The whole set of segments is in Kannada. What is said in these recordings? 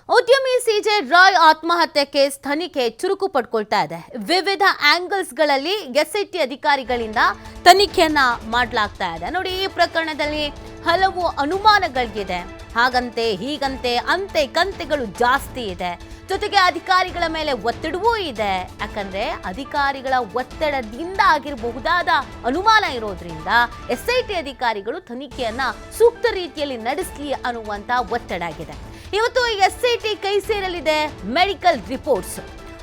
ಉದ್ಯಮಿ ಸಿಜೆ ರಾಯ್ ಆತ್ಮಹತ್ಯೆ ಕೇಸ್ ತನಿಖೆ ಚುರುಕು ಪಡ್ಕೊಳ್ತಾ ಇದೆ. ವಿವಿಧ ಆಂಗಲ್ಸ್ಗಳಲ್ಲಿ ಎಸ್ಐಟಿ ಅಧಿಕಾರಿಗಳಿಂದ ತನಿಖೆಯನ್ನ ಮಾಡಲಾಗ್ತಾ ಇದೆ. ನೋಡಿ, ಈ ಪ್ರಕರಣದಲ್ಲಿ ಹಲವು ಅನುಮಾನಗಳಿದೆ. ಹಾಗಂತೆ ಹೀಗಂತೆ ಅಂತೆ ಕಂತೆಗಳು ಜಾಸ್ತಿ ಇದೆ. ಜೊತೆಗೆ ಅಧಿಕಾರಿಗಳ ಮೇಲೆ ಒತ್ತಡವೂ ಇದೆ. ಯಾಕಂದ್ರೆ ಅಧಿಕಾರಿಗಳ ಒತ್ತಡದಿಂದ ಆಗಿರಬಹುದಾದ ಅನುಮಾನ ಇರೋದ್ರಿಂದ ಎಸ್ಐಟಿ ಅಧಿಕಾರಿಗಳು ತನಿಖೆಯನ್ನ ಸೂಕ್ತ ರೀತಿಯಲ್ಲಿ ನಡೆಸಲಿ ಅನ್ನುವಂತ ಒತ್ತಡ ಆಗಿದೆ. ಇವತ್ತು ಎಸ್ಐಟಿ ಕೈ ಸೇರಲಿದೆ ಮೆಡಿಕಲ್ ರಿಪೋರ್ಟ್ಸ್.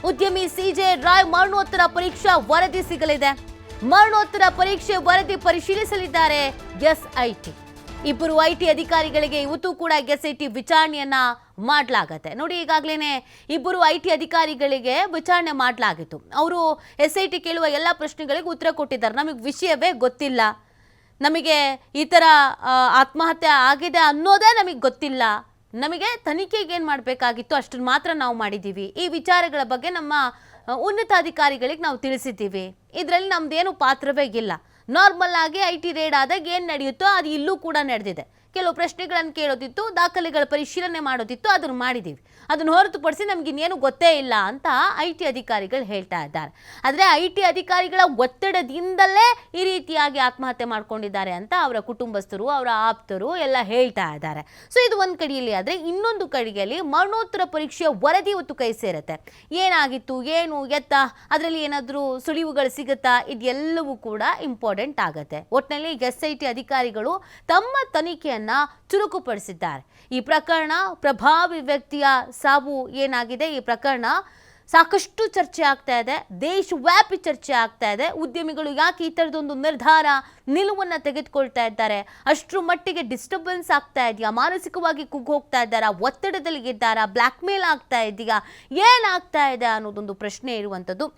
ಉದ್ಯಮಿ ಸಿಜೆ ರಾಯ್ ಮರಣೋತ್ತರ ಪರೀಕ್ಷಾ ವರದಿ ಸಿಗಲಿದೆ. ಮರಣೋತ್ತರ ಪರೀಕ್ಷೆ ವರದಿ ಪರಿಶೀಲಿಸಲಿದ್ದಾರೆ ಎಸ್ಐಟಿ. ಇಬ್ಬರು ಐಟಿ ಅಧಿಕಾರಿಗಳಿಗೆ ಇವತ್ತು ಕೂಡ ಎಸ್ಐಟಿ ವಿಚಾರಣೆಯನ್ನ ಮಾಡಲಾಗತ್ತೆ. ನೋಡಿ, ಈಗಾಗಲೇ ಇಬ್ಬರು ಐಟಿ ಅಧಿಕಾರಿಗಳಿಗೆ ವಿಚಾರಣೆ ಮಾಡಲಾಗಿತ್ತು. ಅವರು ಎಸ್ಐಟಿ ಕೇಳುವ ಎಲ್ಲ ಪ್ರಶ್ನೆಗಳಿಗೆ ಉತ್ತರ ಕೊಟ್ಟಿದ್ದಾರೆ. ನಮಗೆ ವಿಷಯವೇ ಗೊತ್ತಿಲ್ಲ, ನಮಗೆ ಈ ಥರ ಆತ್ಮಹತ್ಯೆ ಆಗಿದೆ ಅನ್ನೋದೇ ನಮಗೆ ಗೊತ್ತಿಲ್ಲ, ನಮಗೆ ತನಿಖೆಗೆ ಏನು ಮಾಡಬೇಕಾಗಿತ್ತು ಅಷ್ಟನ್ನು ಮಾತ್ರ ನಾವು ಮಾಡಿದ್ದೀವಿ, ಈ ವಿಚಾರಗಳ ಬಗ್ಗೆ ನಮ್ಮ ಉನ್ನತಾಧಿಕಾರಿಗಳಿಗೆ ನಾವು ತಿಳಿಸಿದ್ದೀವಿ, ಇದರಲ್ಲಿ ನಮ್ದೇನು ಪಾತ್ರವೇ ಇಲ್ಲ. ನಾರ್ಮಲ್ ಆಗಿ ಐಟಿ ರೇಡ್ ಆದಾಗ ಏನು ನಡೆಯುತ್ತೋ ಅದು ಇಲ್ಲೂ ಕೂಡ ನಡೆದಿದೆ. ಕೆಲವು ಪ್ರಶ್ನೆಗಳನ್ನು ಕೇಳೋದಿತ್ತು, ದಾಖಲೆಗಳ ಪರಿಶೀಲನೆ ಮಾಡೋದಿತ್ತು, ಅದನ್ನು ಮಾಡಿದ್ದೀವಿ. ಅದನ್ನು ಹೊರತುಪಡಿಸಿ ನಮಗಿನ್ನೇನು ಗೊತ್ತೇ ಇಲ್ಲ ಅಂತ ಐಟಿ ಅಧಿಕಾರಿಗಳು ಹೇಳ್ತಾ ಇದ್ದಾರೆ. ಆದರೆ ಐಟಿ ಅಧಿಕಾರಿಗಳ ಒತ್ತಡದಿಂದಲೇ ಈ ರೀತಿಯಾಗಿ ಆತ್ಮಹತ್ಯೆ ಮಾಡ್ಕೊಂಡಿದ್ದಾರೆ ಅಂತ ಅವರ ಕುಟುಂಬಸ್ಥರು, ಅವರ ಆಪ್ತರು ಎಲ್ಲ ಹೇಳ್ತಾ ಇದ್ದಾರೆ. ಸೊ ಇದು ಒಂದು ಕಡೆಯಲ್ಲಿ. ಆದರೆ ಇನ್ನೊಂದು ಕಡೆಯಲ್ಲಿ ಮರಣೋತ್ತರ ಪರೀಕ್ಷೆಯ ವರದಿ ಇವತ್ತು ಕೈ ಸೇರುತ್ತೆ. ಏನಾಗಿತ್ತು, ಏನು ಎತ್ತ, ಅದರಲ್ಲಿ ಏನಾದರೂ ಸುಳಿವುಗಳು ಸಿಗುತ್ತಾ, ಇದೆಲ್ಲವೂ ಕೂಡ ಇಂಪಾರ್ಟೆಂಟ್ ಆಗುತ್ತೆ. ಒಟ್ಟಿನಲ್ಲಿ ಎಸ್ಐಟಿ ಅಧಿಕಾರಿಗಳು ತಮ್ಮ ತನಿಖೆಯನ್ನು ಚುರುಕುಪಡಿಸಿದ್ದಾರೆ. ಈ ಪ್ರಕರಣ ಪ್ರಭಾವಿ ವ್ಯಕ್ತಿಯ ಸಾವು ಏನಾಗಿದೆ, ಈ ಪ್ರಕರಣ ಸಾಕಷ್ಟು ಚರ್ಚೆ ಆಗ್ತಾ ಇದೆ, ದೇಶವ್ಯಾಪಿ ಚರ್ಚೆ ಆಗ್ತಾ ಇದೆ. ಉದ್ಯಮಿಗಳು ಯಾಕೆ ಈ ಥರದೊಂದು ನಿರ್ಧಾರ ನಿಲುವನ್ನು ತೆಗೆದುಕೊಳ್ತಾ ಇದ್ದಾರೆ, ಅಷ್ಟರ ಮಟ್ಟಿಗೆ ಡಿಸ್ಟರ್ಬೆನ್ಸ್ ಆಗ್ತಾ ಇದೆಯಾ, ಮಾನಸಿಕವಾಗಿ ಕುಗ್ಗಿ ಹೋಗ್ತಾ ಇದ್ದಾರಾ, ಒತ್ತಡದಲ್ಲಿ ಇದ್ದಾರಾ, ಬ್ಲ್ಯಾಕ್ ಮೇಲ್ ಆಗ್ತಾ ಇದೆಯಾ, ಏನಾಗ್ತಾ ಇದೆ ಅನ್ನೋದೊಂದು ಪ್ರಶ್ನೆ ಇರುವಂಥದ್ದು.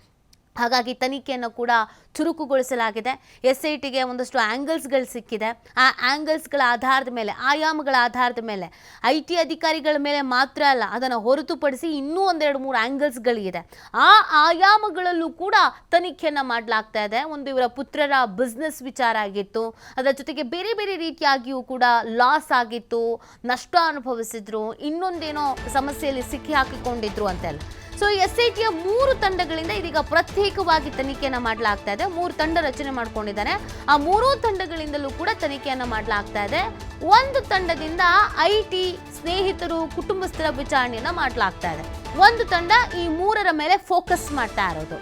ಹಾಗಾಗಿ ತನಿಖೆಯನ್ನು ಕೂಡ ಚುರುಕುಗೊಳಿಸಲಾಗಿದೆ. ಎಸ್ಐಟಿಗೆ ಒಂದಷ್ಟು ಆ್ಯಂಗಲ್ಸ್ಗಳು ಸಿಕ್ಕಿದೆ. ಆ ಆ್ಯಂಗಲ್ಸ್ಗಳ ಆಧಾರದ ಮೇಲೆ, ಆಯಾಮಗಳ ಆಧಾರದ ಮೇಲೆ, ಐಟಿ ಅಧಿಕಾರಿಗಳ ಮೇಲೆ ಮಾತ್ರ ಅಲ್ಲ, ಅದನ್ನು ಹೊರತುಪಡಿಸಿ ಇನ್ನೂ ಒಂದೆರಡು ಮೂರು ಆ್ಯಂಗಲ್ಸ್ಗಳಿದೆ. ಆ ಆಯಾಮಗಳಲ್ಲೂ ಕೂಡ ತನಿಖೆಯನ್ನು ಮಾಡಲಾಗ್ತಾ ಇದೆ. ಒಂದು ಇವರ ಪುತ್ರರ ಬಿಸ್ನೆಸ್ ವಿಚಾರ ಆಗಿತ್ತು, ಅದರ ಜೊತೆಗೆ ಬೇರೆ ಬೇರೆ ರೀತಿಯಾಗಿಯೂ ಕೂಡ ಲಾಸ್ ಆಗಿತ್ತು, ನಷ್ಟ ಅನುಭವಿಸಿದ್ರು, ಇನ್ನೊಂದೇನೋ ಸಮಸ್ಯೆಯಲ್ಲಿ ಸಿಕ್ಕಿ ಹಾಕಿಕೊಂಡಿದ್ರು ಅಂತೆಲ್ಲ. ಸೊ ಎಸ್ಐಟಿಯ 3 ತಂಡಗಳಿಂದ ಇದೀಗ ಪ್ರತ್ಯೇಕವಾಗಿ ತನಿಖೆಯನ್ನು ಮಾಡಲಾಗ್ತಾ ಇದೆ. 3 ತಂಡ ರಚನೆ ಮಾಡ್ಕೊಂಡಿದ್ದಾರೆ. ಆ 3 ತಂಡಗಳಿಂದಲೂ ಕೂಡ ತನಿಖೆಯನ್ನು ಮಾಡಲಾಗ್ತಾ ಇದೆ. ಒಂದು ತಂಡದಿಂದ ಐಟಿ ಸ್ನೇಹಿತರು, ಕುಟುಂಬಸ್ಥರ ವಿಚಾರಣೆಯನ್ನು ಮಾಡಲಾಗ್ತಾ ಇದೆ. ಒಂದು ತಂಡ ಈ 3ರ ಮೇಲೆ ಫೋಕಸ್ ಮಾಡ್ತಾ ಇರೋದು.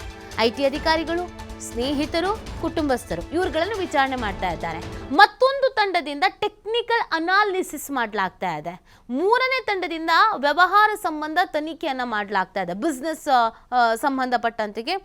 ಐಟಿ ಅಧಿಕಾರಿಗಳು, ಸ್ನೇಹಿತರು, ಕುಟುಂಬಸ್ಥರು ಇವ್ರುಗಳನ್ನು ವಿಚಾರಣೆ ಮಾಡ್ತಾ ಇದ್ದಾರೆ. ಮತ್ತೊಂದು ತಂಡದಿಂದ ಟೆಕ್ನಿಕಲ್ ಅನಾಲಿಸಿಸ್ ಮಾಡಲಾಗ್ತಾ ಇದೆ. 3ನೇ ತಂಡದಿಂದ ವ್ಯವಹಾರ ಸಂಬಂಧ ತನಿಖೆಯನ್ನು ಮಾಡಲಾಗ್ತಾ ಇದೆ. ಬಿಸ್ನೆಸ್ ಸಂಬಂಧಪಟ್ಟಂತೆಗೆ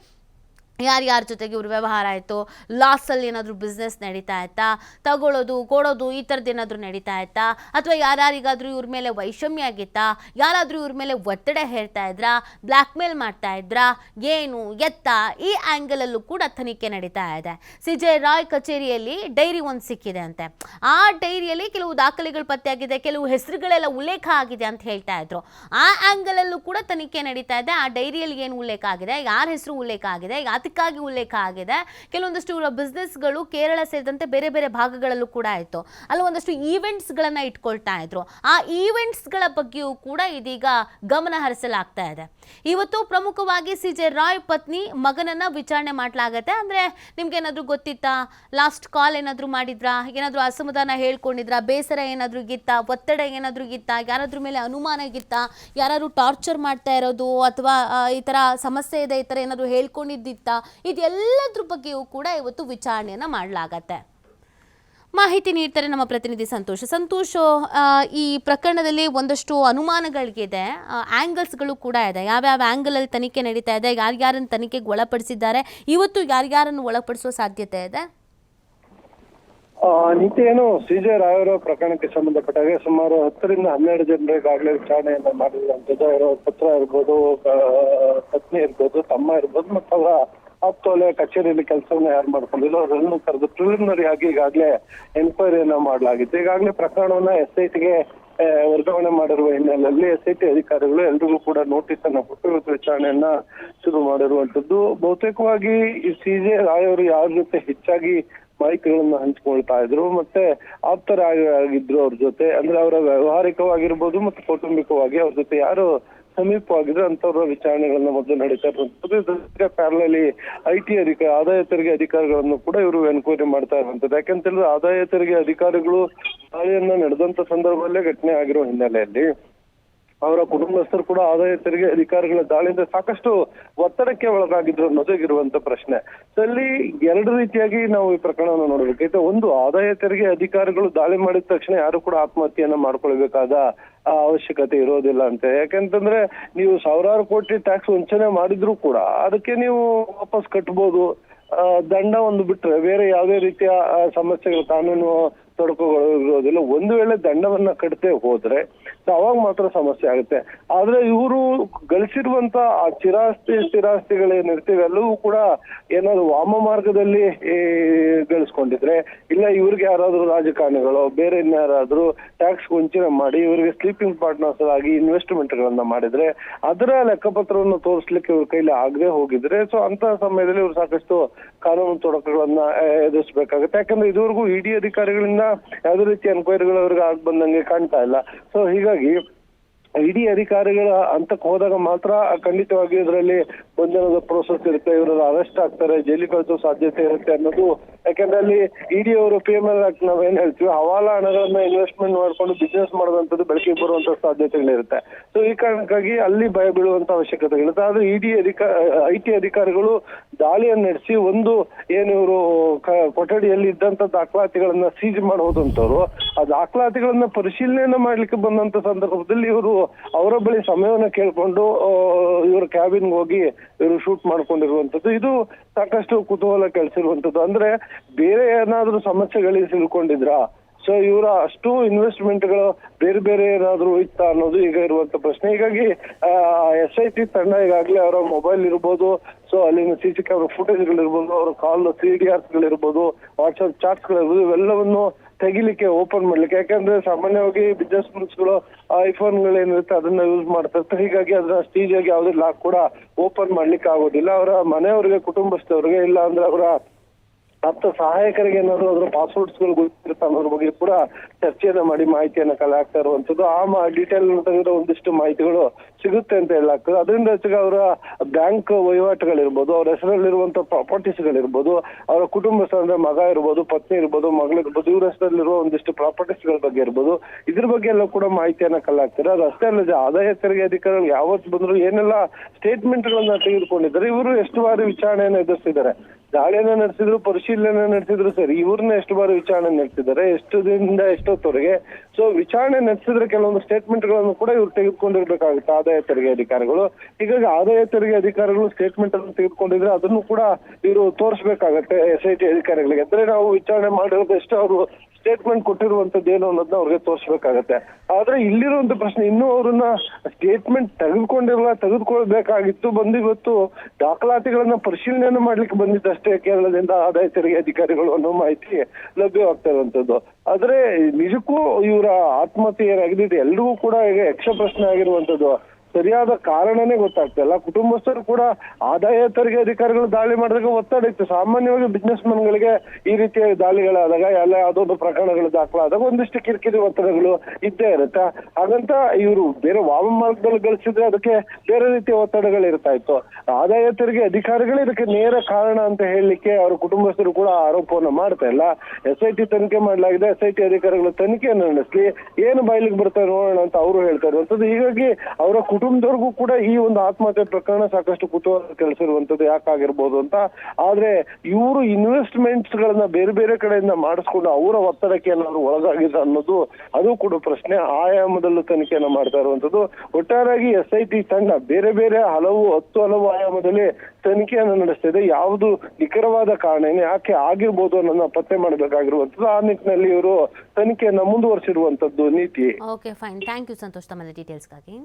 ಯಾರ್ಯಾರ ಜೊತೆಗೆ ಇವ್ರ ವ್ಯವಹಾರ ಆಯಿತು, ಲಾಸಲ್ಲಿ ಏನಾದರೂ ಬಿಸ್ನೆಸ್ ನಡೀತಾ ಇತ್ತಾ, ತಗೊಳ್ಳೋದು ಕೊಡೋದು ಈ ಥರದ್ದು ಏನಾದರೂ ನಡೀತಾ ಇತ್ತಾ, ಅಥವಾ ಯಾರ್ಯಾರಿಗಾದರೂ ಇವ್ರ ಮೇಲೆ ವೈಷಮ್ಯ ಆಗಿತ್ತಾ, ಯಾರಾದರೂ ಇವ್ರ ಮೇಲೆ ಒತ್ತಡ ಹೇಳ್ತಾ ಇದ್ರಾ, ಬ್ಲ್ಯಾಕ್ ಮೇಲ್ ಮಾಡ್ತಾ ಇದ್ರಾ, ಏನು ಎತ್ತ, ಈ ಆ್ಯಂಗಲಲ್ಲೂ ಕೂಡ ತನಿಖೆ ನಡೀತಾ ಇದೆ. ಸಿಜೆ ರಾಯ್ ಕಚೇರಿಯಲ್ಲಿ ಡೈರಿ ಒಂದು ಸಿಕ್ಕಿದೆ ಅಂತೆ. ಆ ಡೈರಿಯಲ್ಲಿ ಕೆಲವು ದಾಖಲೆಗಳು ಪತ್ತೆಯಾಗಿದೆ, ಕೆಲವು ಹೆಸರುಗಳೆಲ್ಲ ಉಲ್ಲೇಖ ಆಗಿದೆ ಅಂತ ಹೇಳ್ತಾ ಇದ್ರು. ಆ ಆ್ಯಂಗಲಲ್ಲೂ ಕೂಡ ತನಿಖೆ ನಡೀತಾ ಇದೆ. ಆ ಡೈರಿಯಲ್ಲಿ ಏನು ಉಲ್ಲೇಖ ಆಗಿದೆ, ಯಾರ ಹೆಸರು ಉಲ್ಲೇಖ ಆಗಿದೆ, ಅದಕ್ಕಾಗಿ ಉಲ್ಲೇಖ ಆಗಿದೆ. ಕೆಲವೊಂದಷ್ಟು ಇವರ ಬಿಸ್ನೆಸ್ಗಳು ಕೇರಳ ಸೇರಿದಂತೆ ಬೇರೆ ಬೇರೆ ಭಾಗಗಳಲ್ಲೂ ಕೂಡ ಆಯಿತು. ಅಲ್ಲಿ ಒಂದಷ್ಟು ಈವೆಂಟ್ಸ್ಗಳನ್ನು ಇಟ್ಕೊಳ್ತಾ ಇದ್ರು. ಆ ಈವೆಂಟ್ಸ್ಗಳ ಬಗ್ಗೆಯೂ ಕೂಡ ಇದೀಗ ಗಮನ ಹರಿಸಲಾಗ್ತಾ ಇದೆ. ಇವತ್ತು ಪ್ರಮುಖವಾಗಿ ಸಿಜೆ ರಾಯ್ ಪತ್ನಿ ಮಗನನ್ನ ವಿಚಾರಣೆ ಮಾಡಲಾಗತ್ತೆ. ಅಂದರೆ ನಿಮ್ಗೇನಾದರೂ ಗೊತ್ತಿತ್ತಾ, ಲಾಸ್ಟ್ ಕಾಲ್ ಏನಾದರೂ ಮಾಡಿದ್ರಾ, ಏನಾದರೂ ಅಸಮಾಧಾನ ಹೇಳ್ಕೊಂಡಿದ್ರಾ, ಬೇಸರ ಏನಾದರೂ ಇತ್ತಾ, ಒತ್ತಡ ಏನಾದರೂ ಇತ್ತಾ, ಯಾರಾದ್ರ ಮೇಲೆ ಅನುಮಾನ ಇತ್ತಾ, ಯಾರಾದರೂ ಟಾರ್ಚರ್ ಮಾಡ್ತಾ ಇರೋದು, ಅಥವಾ ಈ ಥರ ಸಮಸ್ಯೆ ಇದೆ ಈ ಥರ ಏನಾದರೂ ಹೇಳ್ಕೊಂಡಿದ್ದಿತ್ತಾ, ಇದೆಲ್ಲದ್ರ ಬಗ್ಗೆಯೂ ಕೂಡ ಇವತ್ತು ವಿಚಾರಣೆಯನ್ನು ಮಾಡಲಾಗತ್ತೆ. ಮಾಹಿತಿ ನೀಡ್ತಾರೆ ನಮ್ಮ ಪ್ರತಿನಿಧಿ ಸಂತೋಷ್. ಈ ಪ್ರಕರಣದಲ್ಲಿ ಒಂದಷ್ಟು ಅನುಮಾನಗಳಿಗಿದೆ, ಆ್ಯಂಗಲ್ಸ್ಗಳು ಕೂಡ ಇದೆ. ಯಾವ್ಯಾವ ಆ್ಯಂಗಲಲ್ಲಿ ತನಿಖೆ ನಡೀತಾ ಇದೆ, ಯಾರ್ಯಾರನ್ನು ತನಿಖೆಗೆ ಒಳಪಡಿಸಿದ್ದಾರೆ, ಇವತ್ತು ಯಾರ್ಯಾರನ್ನು ಒಳಪಡಿಸುವ ಸಾಧ್ಯತೆ ಇದೆ? ನೀತಿ ಏನು, ಸಿಜೆ ರಾಯ್ ಅವರ ಪ್ರಕರಣಕ್ಕೆ ಸಂಬಂಧಪಟ್ಟಾಗ ಸುಮಾರು 10 ರಿಂದ 12 ಜನರಿಗಾಗಲೇ ವಿಚಾರಣೆಯನ್ನ ಮಾಡಿರುವಂತದ್ದು. ಅವರ ಪುತ್ರ ಇರ್ಬೋದು, ಪತ್ನಿ ಇರ್ಬೋದು, ತಮ್ಮ ಇರ್ಬೋದು, ಮತ್ತು ಅವರ ಆಪ್ತೋಲೆ ಕಚೇರಿಯಲ್ಲಿ ಕೆಲಸವನ್ನ ಯಾರು ಮಾಡ್ಕೊಂಡಿಲ್ಲ ಅವರನ್ನು ಕರೆದು ಪ್ರಿಲಿಮಿನರಿ ಆಗಿ ಈಗಾಗಲೇ ಎನ್ಕ್ವೈರಿಯನ್ನ ಮಾಡಲಾಗಿತ್ತು. ಈಗಾಗಲೇ ಪ್ರಕರಣವನ್ನ ಎಸ್ಐಟಿಗೆ ವರ್ಗಾವಣೆ ಮಾಡಿರುವ ಹಿನ್ನೆಲೆಯಲ್ಲಿ ಎಸ್ಐಟಿ ಅಧಿಕಾರಿಗಳು ಎಲ್ರಿಗೂ ಕೂಡ ನೋಟಿಸ್ ಅನ್ನ ಕೊಟ್ಟು ಇವತ್ತು ವಿಚಾರಣೆಯನ್ನ ಶುರು ಮಾಡಿರುವಂತದ್ದು. ಬಹುತೇಕವಾಗಿ ಈ ಸಿಜೆ ರಾಯ್ ಅವರು ಯಾರ ಜೊತೆ ಹೆಚ್ಚಾಗಿ ಮಾಹಿತಿಗಳನ್ನ ಹಂಚ್ಕೊಳ್ತಾ ಇದ್ರು, ಮತ್ತೆ ಆಪ್ತರಾಗಿದ್ರು ಅವ್ರ ಜೊತೆ. ಅಂದ್ರೆ ಅವರ ವ್ಯವಹಾರಿಕವಾಗಿರ್ಬೋದು ಮತ್ತು ಕೌಟುಂಬಿಕವಾಗಿ ಅವ್ರ ಜೊತೆ ಯಾರು ಸಮೀಪವಾಗಿದ್ರೆ ಅಂತವ್ರ ವಿಚಾರಣೆಗಳನ್ನ ಮೊದಲು ನಡೀತಾ ಇರುವಂತದ್ದು. ಪ್ಯಾರಲಲ್ಲಿ ಆದಾಯ ತೆರಿಗೆ ಅಧಿಕಾರಿಗಳನ್ನು ಕೂಡ ಇವರು ಎನ್ಕ್ವೈರಿ ಮಾಡ್ತಾ ಇರುವಂತದ್ದು. ಯಾಕಂತೇಳಿದ್ರೆ ಆದಾಯ ತೆರಿಗೆ ಅಧಿಕಾರಿಗಳು ದಾಳಿಯನ್ನ ನಡೆದಂತ ಸಂದರ್ಭದಲ್ಲೇ ಘಟನೆ ಆಗಿರೋ ಹಿನ್ನೆಲೆಯಲ್ಲಿ ಅವರ ಕುಟುಂಬಸ್ಥರು ಕೂಡ ಆದಾಯ ತೆರಿಗೆ ಅಧಿಕಾರಿಗಳ ದಾಳಿಯಿಂದ ಸಾಕಷ್ಟು ಒತ್ತಡಕ್ಕೆ ಒಳಗಾಗಿದ್ರು ಅನ್ನೋದಾಗಿರುವಂತ ಪ್ರಶ್ನೆ. ಅಲ್ಲಿ ಎರಡು ರೀತಿಯಾಗಿ ನಾವು ಈ ಪ್ರಕರಣವನ್ನು ನೋಡ್ಬೇಕಾಯ್ತು. ಒಂದು, ಆದಾಯ ತೆರಿಗೆ ಅಧಿಕಾರಿಗಳು ದಾಳಿ ಮಾಡಿದ ತಕ್ಷಣ ಯಾರು ಕೂಡ ಆತ್ಮಹತ್ಯೆಯನ್ನ ಮಾಡ್ಕೊಳ್ಬೇಕಾದ ಅವಶ್ಯಕತೆ ಇರೋದಿಲ್ಲ ಅಂತ. ಯಾಕಂತಂದ್ರೆ ನೀವು ಸಾವಿರಾರು ಕೋಟಿ ಟ್ಯಾಕ್ಸ್ ವಂಚನೆ ಮಾಡಿದ್ರು ಕೂಡ ಅದಕ್ಕೆ ನೀವು ವಾಪಸ್ ಕಟ್ಬೋದು. ದಂಡ ಒಂದು ಬಿಟ್ರೆ ಬೇರೆ ಯಾವುದೇ ರೀತಿಯ ಸಮಸ್ಯೆಗಳು, ಕಾನೂನು ತೊಡಕುಗಳು ಇರೋದಿಲ್ಲ. ಒಂದು ವೇಳೆ ದಂಡವನ್ನ ಕಟ್ಟದೆ ಹೋದ್ರೆ ಅವಾಗ ಮಾತ್ರ ಸಮಸ್ಯೆ ಆಗುತ್ತೆ. ಆದ್ರೆ ಇವರು ಗಳಿಸಿರುವಂತ ಆ ಸ್ಥಿರಾಸ್ತಿಗಳೇನಿರ್ತೀವಿ ಎಲ್ಲವೂ ಕೂಡ ಏನಾದ್ರು ವಾಮ ಮಾರ್ಗದಲ್ಲಿ ಗಳಿಸ್ಕೊಂಡಿದ್ರೆ, ಇಲ್ಲ ಇವ್ರಿಗೆ ಯಾರಾದ್ರೂ ರಾಜಕಾರಣಿಗಳು ಬೇರೆ ಇನ್ಯಾರಾದ್ರೂ ಟ್ಯಾಕ್ಸ್ ವಂಚನೆ ಮಾಡಿ ಇವರಿಗೆ ಸ್ಲೀಪಿಂಗ್ ಪಾರ್ಟ್ನರ್ಸ್ ಆಗಿ ಇನ್ವೆಸ್ಟ್ಮೆಂಟ್ ಗಳನ್ನ ಮಾಡಿದ್ರೆ ಅದರ ಲೆಕ್ಕಪತ್ರವನ್ನು ತೋರಿಸ್ಲಿಕ್ಕೆ ಇವ್ರ ಕೈಲಿ ಆಗದೆ ಹೋಗಿದ್ರೆ, ಸೊ ಅಂತ ಸಮಯದಲ್ಲಿ ಇವ್ರು ಸಾಕಷ್ಟು ಕಾನೂನು ತೊಡಕುಗಳನ್ನ ಎದುರಿಸಬೇಕಾಗುತ್ತೆ. ಯಾಕಂದ್ರೆ ಇದುವರೆಗೂ ಇಡಿ ಅಧಿಕಾರಿಗಳಿಂದ ಯಾವುದೇ ರೀತಿ ಎನ್ಕ್ವೈರಿಗಳು ಅವ್ರಿಗೆ ಆಗ್ ಬಂದಂಗೆ ಕಾಣ್ತಾ ಇಲ್ಲ. ಸೊ ಹೀಗಾಗಿ ಇಡಿ ಅಧಿಕಾರಿಗಳ ಹಂತಕ್ಕೆ ಹೋದಾಗ ಮಾತ್ರ ಖಂಡಿತವಾಗಿ ಇದರಲ್ಲಿ ಬಂಧನದ ಪ್ರೋಸೆಸ್ ಇರುತ್ತೆ, ಇವರು ಅರೆಸ್ಟ್ ಆಗ್ತಾರೆ, ಜೈಲಿಗೆ ಕಳಿಸೋ ಸಾಧ್ಯತೆ ಇರುತ್ತೆ ಅನ್ನೋದು. ಯಾಕಂದ್ರೆ ಅಲ್ಲಿ ಇಡಿ ಅವರು PML ಆಕ್ಟ್ ನಾವೇನ್ ಹೇಳ್ತೀವಿ, ಹವಾಲಾ ಹಣಗಳನ್ನ ಇನ್ವೆಸ್ಟ್ಮೆಂಟ್ ಮಾಡ್ಕೊಂಡು ಬಿಸ್ನೆಸ್ ಮಾಡೋದಂಥದ್ದು ಬೆಳಕಿಗೆ ಬರುವಂತ ಸಾಧ್ಯತೆಗಳಿರುತ್ತೆ. ಸೊ ಈ ಕಾರಣಕ್ಕಾಗಿ ಅಲ್ಲಿ ಭಯ ಬೀಳುವಂತ ಅವಶ್ಯಕತೆಗಳಿರುತ್ತೆ. ಆದ್ರೆ IT ಅಧಿಕಾರಿಗಳು ದಾಳಿಯನ್ನು ನಡೆಸಿ ಒಂದು ಏನು ಇವರು ಕೊಠಡಿಯಲ್ಲಿ ಇದ್ದಂತ ದಾಖಲಾತಿಗಳನ್ನ ಸೀಜ್ ಮಾಡೋದಂತವ್ರು ಆ ದಾಖಲಾತಿಗಳನ್ನ ಪರಿಶೀಲನೆಯನ್ನ ಮಾಡ್ಲಿಕ್ಕೆ ಬಂದಂತ ಸಂದರ್ಭದಲ್ಲಿ ಇವರು ಅವರ ಬಳಿ ಸಮಯವನ್ನ ಕೇಳ್ಕೊಂಡು ಇವ್ರ ಕ್ಯಾಬಿನ್ಗೆ ಹೋಗಿ ಇವರು ಶೂಟ್ ಮಾಡ್ಕೊಂಡಿರುವಂತದ್ದು. ಇದು ಸಾಕಷ್ಟು ಕುತೂಹಲ ಕೆಳಿಸಿರುವಂತದ್ದು. ಅಂದ್ರೆ ಬೇರೆ ಏನಾದ್ರೂ ಸಮಸ್ಯೆಗಳಿಗೆ ಸಿಲ್ಕೊಂಡಿದ್ರಾ, ಸೊ ಇವರ ಅಷ್ಟು ಇನ್ವೆಸ್ಟ್ಮೆಂಟ್ಗಳು ಬೇರೆ ಬೇರೆ ಏನಾದ್ರು ಇತ್ತ ಅನ್ನೋದು ಈಗ ಇರುವಂತ ಪ್ರಶ್ನೆ. ಹೀಗಾಗಿ SIT ತಂಡ ಈಗಾಗಲೇ ಅವರ ಮೊಬೈಲ್ ಇರ್ಬೋದು, ಸೊ ಅಲ್ಲಿನ CC ಕ್ಯಾಮ್ರಾ ಫುಟೇಜ್ಗಳಿರ್ಬೋದು, ಅವರ ಕಾಲ್ CDRಗಳಿರ್ಬೋದು, ವಾಟ್ಸ್ಆಪ್ ಚಾಟ್ಸ್ಗಳಿರ್ಬೋದು, ಇವೆಲ್ಲವನ್ನು ತೆಗಿಲಿಕ್ಕೆ ಓಪನ್ ಮಾಡ್ಲಿಕ್ಕೆ. ಯಾಕಂದ್ರೆ ಸಾಮಾನ್ಯವಾಗಿ ಬಿಸ್ನೆಸ್ ಮನ್ಸ್ಗಳು ಐಫೋನ್ಗಳೇನಿರುತ್ತೆ ಅದನ್ನ ಯೂಸ್ ಮಾಡ್ತಾ ಇರ್ತಾರೆ. ಹೀಗಾಗಿ ಅದನ್ನ ಸ್ಟೀಜಾಗಿ ಯಾವುದೇ ಲಾಕ್ ಕೂಡ ಓಪನ್ ಮಾಡ್ಲಿಕ್ಕೆ ಆಗೋದಿಲ್ಲ. ಅವರ ಮನೆಯವರಿಗೆ, ಕುಟುಂಬಸ್ಥವರಿಗೆ, ಇಲ್ಲ ಅಂದ್ರೆ ಅವರ ಆಪ್ತ ಸಹಾಯಕರಿಗೆ ಏನಾದ್ರು ಅದರ ಪಾಸ್ವರ್ಡ್ಸ್ಗಳು ಗೊತ್ತಿರುತ್ತೆ ಅನ್ನೋದ್ರ ಬಗ್ಗೆ ಕೂಡ ಚರ್ಚೆಯನ್ನ ಮಾಡಿ ಮಾಹಿತಿಯನ್ನ ಕಲೆ ಹಾಕ್ತಾ ಇರುವಂತದ್ದು. ಆ ಡೀಟೇಲ್ ತೆಗೆದ್ರೆ ಒಂದಿಷ್ಟು ಮಾಹಿತಿಗಳು ಸಿಗುತ್ತೆ ಅಂತ ಹೇಳಲಾಗ್ತದೆ. ಅದರಿಂದ ಹೆಚ್ಚಿಗೆ ಅವರ ಬ್ಯಾಂಕ್ ವಹಿವಾಟುಗಳಿರ್ಬೋದು, ಅವ್ರ ಹೆಸರಲ್ಲಿರುವಂತ ಪ್ರಾಪರ್ಟೀಸ್ಗಳಿರ್ಬೋದು, ಅವರ ಕುಟುಂಬಸ್ಥರು ಅಂದ್ರೆ ಮಗ ಇರ್ಬೋದು, ಪತ್ನಿ ಇರ್ಬೋದು, ಮಗಳಿರ್ಬೋದು, ಇವ್ರ ಹೆಸರಲ್ಲಿರುವ ಒಂದಿಷ್ಟು ಪ್ರಾಪರ್ಟೀಸ್ಗಳ ಬಗ್ಗೆ ಇರ್ಬೋದು, ಇದ್ರ ಬಗ್ಗೆ ಎಲ್ಲ ಕೂಡ ಮಾಹಿತಿಯನ್ನ ಕಲೆ ಹಾಕ್ತಾರೆ. ಅದು ಅಷ್ಟೇ ಅಲ್ಲದೆ ಆದಾಯ ತೆರಿಗೆ ಅಧಿಕಾರಿಗಳು ಯಾವತ್ತು ಬಂದ್ರು ಏನೆಲ್ಲ ಸ್ಟೇಟ್ಮೆಂಟ್ಗಳನ್ನ ತೆಗೆದುಕೊಂಡಿದ್ದಾರೆ, ಇವರು ಎಷ್ಟು ಬಾರಿ ವಿಚಾರಣೆಯನ್ನು ಎದುರಿಸಿದ್ದಾರೆ, ದಾಳಿಯನ್ನ ನಡೆಸಿದ್ರು, ಪರಿಶೀಲನೆ ನಡೆಸಿದ್ರು ಸರಿ, ಇವ್ರನ್ನ ಎಷ್ಟು ಬಾರಿ ವಿಚಾರಣೆ ನಡೆಸಿದ್ದಾರೆ, ಎಷ್ಟು ದಿನದಿಂದ ಎಷ್ಟೊತ್ತವರೆಗೆ. ಸೊ ವಿಚಾರಣೆ ನಡೆಸಿದ್ರೆ ಕೆಲವೊಂದು ಸ್ಟೇಟ್ಮೆಂಟ್ ಗಳನ್ನು ಕೂಡ ಇವ್ರು ತೆಗೆದುಕೊಂಡಿರ್ಬೇಕಾಗುತ್ತೆ ಆದಾಯ ತೆರಿಗೆ ಅಧಿಕಾರಿಗಳು. ಹೀಗಾಗಿ ಆದಾಯ ತೆರಿಗೆ ಅಧಿಕಾರಿಗಳು ಸ್ಟೇಟ್ಮೆಂಟ್ ಅನ್ನು ತೆಗೆದುಕೊಂಡಿದ್ರೆ ಅದನ್ನು ಕೂಡ ಇವರು ತೋರಿಸ್ಬೇಕಾಗತ್ತೆ SIT ಅಧಿಕಾರಿಗಳಿಗೆ. ಅಂದ್ರೆ ನಾವು ವಿಚಾರಣೆ ಮಾಡಿರೋದು ಎಷ್ಟು ಅವರು ಸ್ಟೇಟ್ಮೆಂಟ್ ಕೊಟ್ಟಿರುವಂತದ್ದು ಏನು ಅನ್ನೋದನ್ನ ಅವ್ರಿಗೆ ತೋರಿಸ್ಬೇಕಾಗತ್ತೆ. ಆದ್ರೆ ಇಲ್ಲಿರುವಂತ ಪ್ರಶ್ನೆ, ಇನ್ನೂ ಅವ್ರನ್ನ ಸ್ಟೇಟ್ಮೆಂಟ್ ತೆಗೆದುಕೊಳ್ಬೇಕಾಗಿತ್ತು, ಬಂದಿವತ್ತು ದಾಖಲಾತಿಗಳನ್ನ ಪರಿಶೀಲನೆಯನ್ನು ಮಾಡ್ಲಿಕ್ಕೆ ಬಂದಿದ್ದಷ್ಟೇ ಕೇರಳದಿಂದ ಆದಾಯ ತೆರಿಗೆ ಅಧಿಕಾರಿಗಳು ಅನ್ನೋ ಮಾಹಿತಿ ಲಭ್ಯವಾಗ್ತಾ ಇರುವಂತದ್ದು. ಆದ್ರೆ ನಿಜಕ್ಕೂ ಇವರ ಆತ್ಮಹತ್ಯೆ ಏನಾಗಿದೆ ಎಲ್ರಿಗೂ ಕೂಡ ಈಗ ಯಕ್ಷ ಪ್ರಶ್ನೆ ಆಗಿರುವಂತದ್ದು. ಸರಿಯಾದ ಕಾರಣನೇ ಗೊತ್ತಾಗ್ತಾ ಇಲ್ಲ. ಕುಟುಂಬಸ್ಥರು ಕೂಡ ಆದಾಯ ತೆರಿಗೆ ಅಧಿಕಾರಿಗಳು ದಾಳಿ ಮಾಡಿದಾಗ ಒತ್ತಡ ಇತ್ತು. ಸಾಮಾನ್ಯವಾಗಿ ಬಿಸ್ನೆಸ್ ಮನ್ಗಳಿಗೆ ಈ ರೀತಿಯ ದಾಳಿಗಳಾದಾಗ ಎಲ್ಲ ಯಾವುದೊಂದು ಪ್ರಕರಣಗಳು ದಾಖಲಾದಾಗ ಒಂದಿಷ್ಟು ಕಿರಿಕಿರಿ ಒತ್ತಡಗಳು ಇದ್ದೇ ಇರುತ್ತೆ. ಹಾಗಂತ ಇವರು ಬೇರೆ ವಾಮ ಮಾರ್ಗದಲ್ಲಿ ಗಳಿಸಿದ್ರೆ ಅದಕ್ಕೆ ಬೇರೆ ರೀತಿಯ ಒತ್ತಡಗಳು ಇರ್ತಾ ಇತ್ತು. ಆದಾಯ ತೆರಿಗೆ ಅಧಿಕಾರಿಗಳು ಇದಕ್ಕೆ ನೇರ ಕಾರಣ ಅಂತ ಹೇಳಲಿಕ್ಕೆ ಅವರ ಕುಟುಂಬಸ್ಥರು ಕೂಡ ಆರೋಪವನ್ನ ಮಾಡ್ತಾ ಇಲ್ಲ. SIT ತನಿಖೆ ಮಾಡಲಾಗಿದೆ, SIT ಅಧಿಕಾರಿಗಳು ತನಿಖೆಯನ್ನು ನಡೆಸಲಿ, ಏನು ಬಾಯ್ಲಿಗೆ ಬರ್ತಾರೆ ನೋಡೋಣ ಅಂತ ಅವರು ಹೇಳ್ತಾ ಇರುವಂತದ್ದು. ಹೀಗಾಗಿ ಅವರ ಕುಟುಂಬದವ್ರಿಗೂ ಕೂಡ ಈ ಒಂದು ಆತ್ಮಹತ್ಯೆ ಪ್ರಕರಣ ಸಾಕಷ್ಟು ಕುತೂಹಲ ಕೆಳಿಸಿರುವಂತದ್ದು ಯಾಕಾಗಿರ್ಬೋದು ಅಂತ. ಆದ್ರೆ ಇವರು ಇನ್ವೆಸ್ಟ್ಮೆಂಟ್ಸ್ ಗಳನ್ನ ಬೇರೆ ಬೇರೆ ಕಡೆಯಿಂದ ಮಾಡಿಸ್ಕೊಂಡು ಅವರ ಒತ್ತಡಕ್ಕೆ ಏನಾದ್ರು ಒಳಗಾಗಿದೆ ಅನ್ನೋದು ಅದು ಕೂಡ ಪ್ರಶ್ನೆ. ಆಯಾಮದಲ್ಲೂ ತನಿಖೆಯನ್ನ ಮಾಡ್ತಾ ಇರುವಂತದ್ದು. ಒಟ್ಟಾರೆಯಾಗಿ SIT ತಂಡ ಬೇರೆ ಬೇರೆ ಹಲವು ಆಯಾಮದಲ್ಲಿ ತನಿಖೆಯನ್ನು ನಡೆಸ್ತಿದೆ. ಯಾವುದು ನಿಖರವಾದ ಕಾರಣ ಏನು, ಯಾಕೆ ಆಗಿರ್ಬೋದು ಅನ್ನೋದನ್ನ ಪತ್ತೆ ಮಾಡಬೇಕಾಗಿರುವಂತದ್ದು. ಆ ನಿಟ್ಟಿನಲ್ಲಿ ಇವರು ತನಿಖೆಯನ್ನ ಮುಂದುವರಿಸಿರುವಂತದ್ದು ನೀತಿ. Okay fine, thank you Santosh ತಮ್ಮ ಡೀಟೇಲ್ಸ್ಗಾಗಿ.